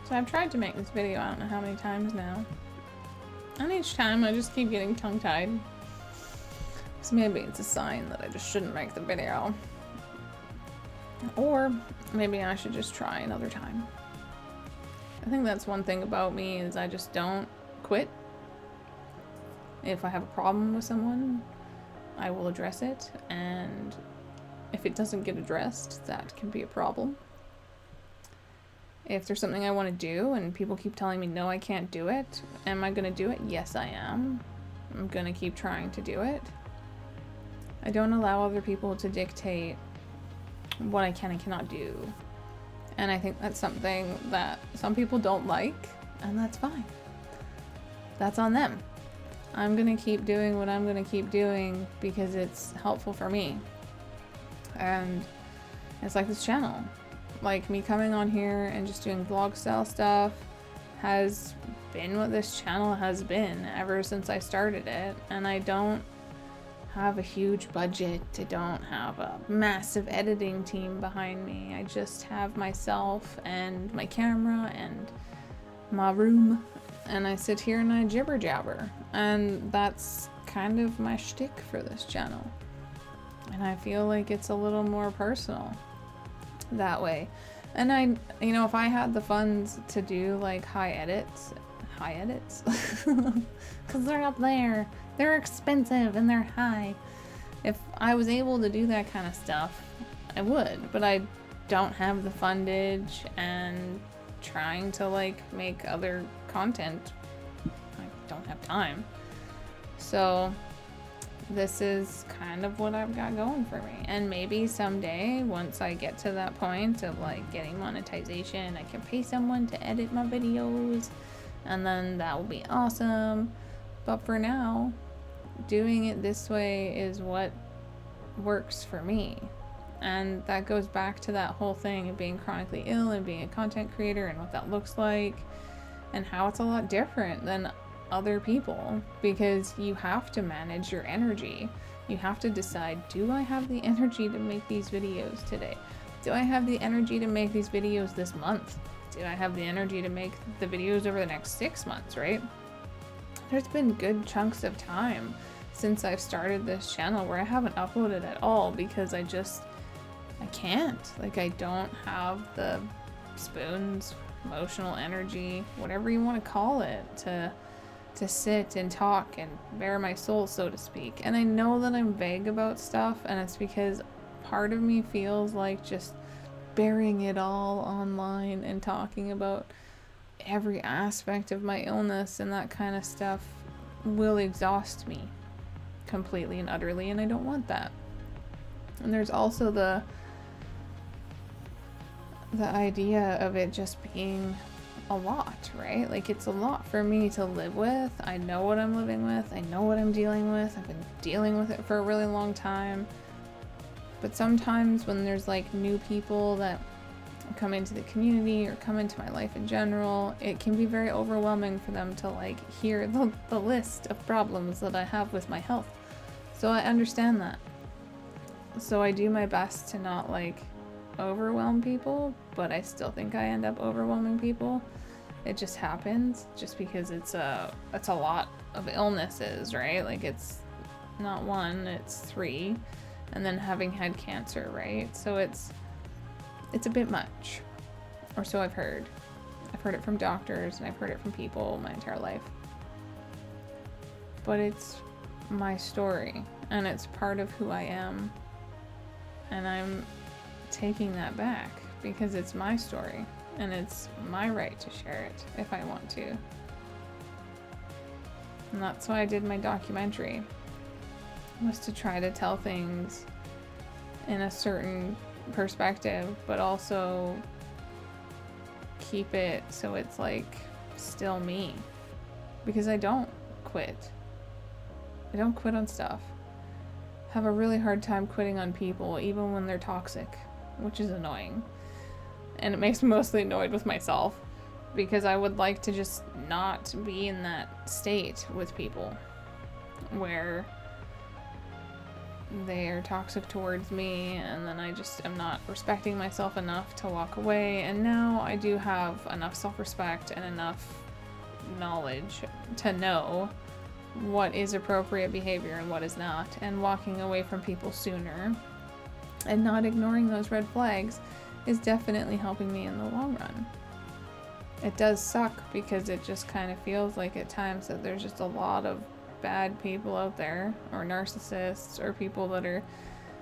So I've tried to make this video I don't know how many times now. And each time I just keep getting tongue-tied. So maybe it's a sign that I just shouldn't make the video. Or maybe I should just try another time. I think that's one thing about me is I just don't quit. If I have a problem with someone, I will address it, and if it doesn't get addressed, that can be a problem. If there's something I want to do and people keep telling me no, I can't do it, am I going to do it? Yes, I am. I'm going to keep trying to do it. I don't allow other people to dictate what I can and cannot do. And I think that's something that some people don't like, and that's fine. That's on them. I'm gonna keep doing what I'm gonna keep doing because it's helpful for me. And it's like this channel. Like me coming on here and just doing vlog style stuff has been what this channel has been ever since I started it. And I don't have a huge budget. I don't have a massive editing team behind me. I just have myself and my camera and my room, and I sit here and I jibber jabber, and that's kind of my shtick for this channel. And I feel like it's a little more personal that way. And I, you know, if I had the funds to do like high edits, because they're up there, they're expensive and they're high. If I was able to do that kind of stuff, I would, but I don't have the fundage, and trying to like make other content, I don't have time. So this is kind of what I've got going for me. And maybe someday, once I get to that point of like getting monetization, I can pay someone to edit my videos, and then that will be awesome. But for now, doing it this way is what works for me. And that goes back to that whole thing of being chronically ill and being a content creator and what that looks like, and how it's a lot different than other people, because you have to manage your energy. You have to decide, do I have the energy to make these videos today? Do I have the energy to make these videos this month? Do I have the energy to make the videos over the next 6 months, right? There's been good chunks of time since I've started this channel where I haven't uploaded at all because I can't. Like, I don't have the spoons, emotional energy, whatever you want to call it, to sit and talk and bare my soul, so to speak. And I know that I'm vague about stuff, and it's because part of me feels like just burying it all online and talking about every aspect of my illness and that kind of stuff will exhaust me completely and utterly, and I don't want that. And there's also the idea of it just being a lot, right? Like, it's a lot for me to live with. I know what I'm living with. I know what I'm dealing with. I've been dealing with it for a really long time. But sometimes when there's like new people that come into the community or come into my life in general, it can be very overwhelming for them to like hear the list of problems that I have with my health. So I understand that. So I do my best to not like overwhelm people, but I still think I end up overwhelming people. It just happens just because it's a lot of illnesses, right? Like, it's not one, it's 3, and then having had cancer, right? So it's a bit much, or so I've heard. I've heard it from doctors, and I've heard it from people my entire life. But it's my story, and it's part of who I am, and I'm taking that back because it's my story, and it's my right to share it if I want to. And that's why I did my documentary, was to try to tell things in a certain perspective, but also keep it so it's like still me, because I don't quit. I don't quit on stuff. I have a really hard time quitting on people, even when they're toxic, which is annoying. And it makes me mostly annoyed with myself, because I would like to just not be in that state with people where they're toxic towards me, and then I just am not respecting myself enough to walk away. And now I do have enough self-respect and enough knowledge to know what is appropriate behavior and what is not, and walking away from people sooner and not ignoring those red flags is definitely helping me in the long run. It does suck because it just kind of feels like at times that there's just a lot of bad people out there, or narcissists, or people that are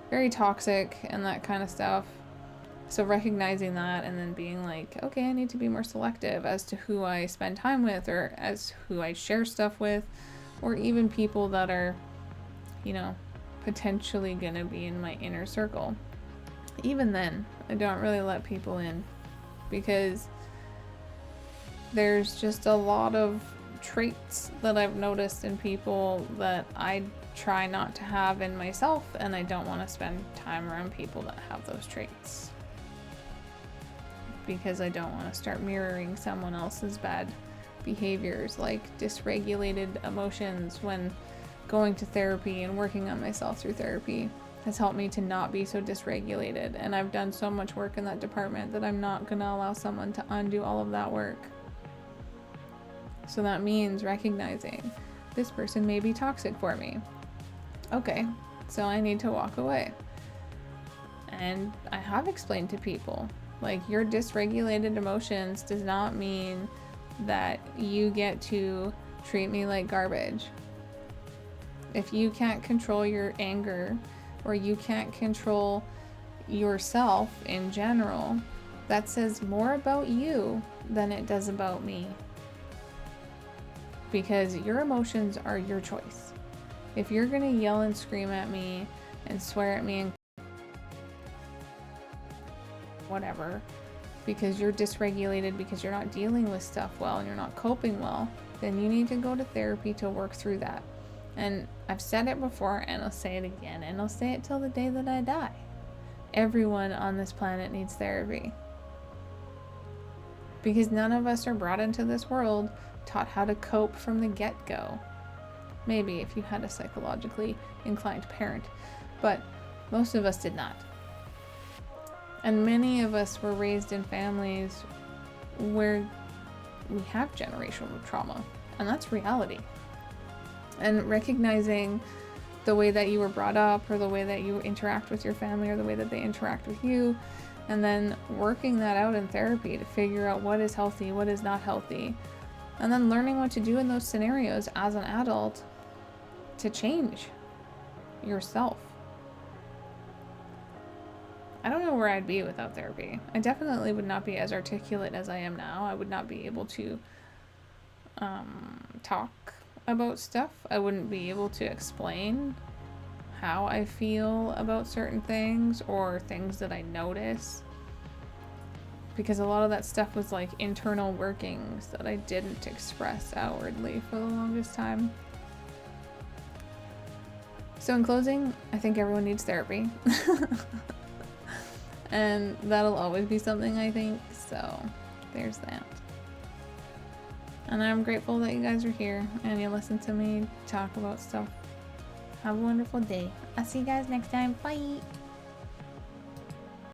very toxic and that kind of stuff. So recognizing that and then being like, okay, I need to be more selective as to who I spend time with, or as who I share stuff with, or even people that are, you know, potentially gonna be in my inner circle. Even then, I don't really let people in, because there's just a lot of traits that I've noticed in people that I try not to have in myself, and I don't want to spend time around people that have those traits, because I don't want to start mirroring someone else's bad behaviors, like dysregulated emotions. When going to therapy and working on myself through therapy has helped me to not be so dysregulated, and I've done so much work in that department that I'm not going to allow someone to undo all of that work. So that means recognizing this person may be toxic for me. Okay, so I need to walk away. And I have explained to people, like, your dysregulated emotions does not mean that you get to treat me like garbage. If you can't control your anger, or you can't control yourself in general, that says more about you than it does about me. Because your emotions are your choice. If you're gonna yell and scream at me and swear at me and whatever, because you're dysregulated, because you're not dealing with stuff well and you're not coping well, then you need to go to therapy to work through that. And I've said it before, and I'll say it again, and I'll say it till the day that I die. Everyone on this planet needs therapy. Because none of us are brought into this world taught how to cope from the get-go. Maybe if you had a psychologically inclined parent, but most of us did not. And many of us were raised in families where we have generational trauma, and that's reality. And recognizing the way that you were brought up, or the way that you interact with your family, or the way that they interact with you, and then working that out in therapy to figure out what is healthy, what is not healthy, and then learning what to do in those scenarios as an adult to change yourself. I don't know where I'd be without therapy. I definitely would not be as articulate as I am now. I would not be able to talk about stuff. I wouldn't be able to explain how I feel about certain things, or things that I notice, because a lot of that stuff was like internal workings that I didn't express outwardly for the longest time. So in closing, I think everyone needs therapy. And that'll always be something, I think, so there's that. And I'm grateful that you guys are here and you listen to me talk about stuff. Have a wonderful day. I'll see you guys next time. Bye!